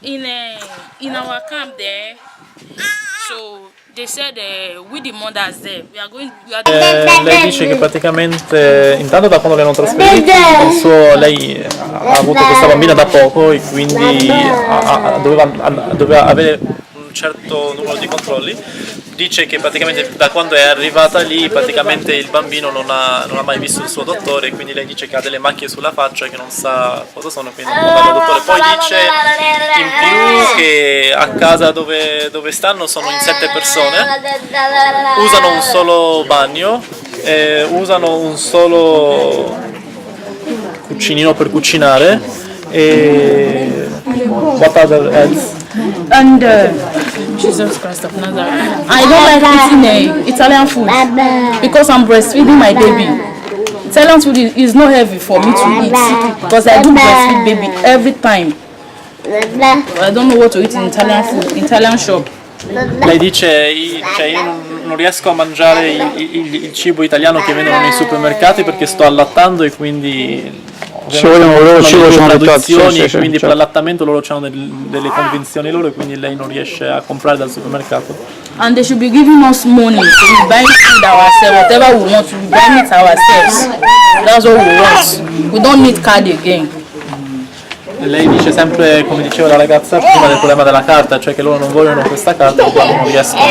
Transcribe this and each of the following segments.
in our camp there, so they said with the mothers there, we are going. Lei dice che praticamente, intanto da quando le hanno trasferiti, lei ha avuto questa bambina da poco e quindi doveva avere un certo numero di controlli. Dice che praticamente da quando è arrivata lì praticamente il bambino non ha mai visto il suo dottore, quindi lei dice che ha delle macchie sulla faccia e che non sa cosa sono, quindi non può andare dal dottore. Poi dice in più che a casa dove stanno sono in 7 persone, usano un solo bagno, usano un solo cucinino per cucinare e what other else? And Jesus Christ of Nazareth, I don't like eating Italian food because I'm breastfeeding my baby. Italian food is not heavy for me to eat because I do breastfeed baby every time. I don't know what to eat in Italian food, Italian shop. Lei dice, cioè io non riesco a mangiare il cibo italiano che vendono nei supermercati perché sto allattando e quindi ci vogliono loro cibo, sono traduzioni e quindi per l'allattamento loro hanno delle convenzioni loro e quindi lei non riesce a comprare dal supermercato. And they should be giving us money to buy food ourselves, whatever we want, we buy it ourselves. That's what we want. We don't need card again. Lei dice sempre, come diceva la ragazza prima, del problema della carta, cioè che loro non vogliono questa carta e non riescono a...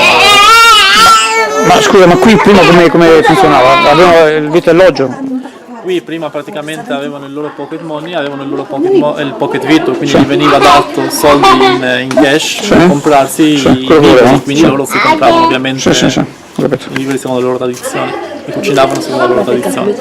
Ma scusa, ma qui prima come funzionava? Avevano il vitto e alloggio? Qui prima praticamente avevano il loro pocket money, avevano il loro il pocket vitto, quindi gli veniva dato soldi in cash per comprarsi i libri, quindi loro si compravano ovviamente i libri secondo le loro tradizioni e cucinavano secondo le loro tradizioni.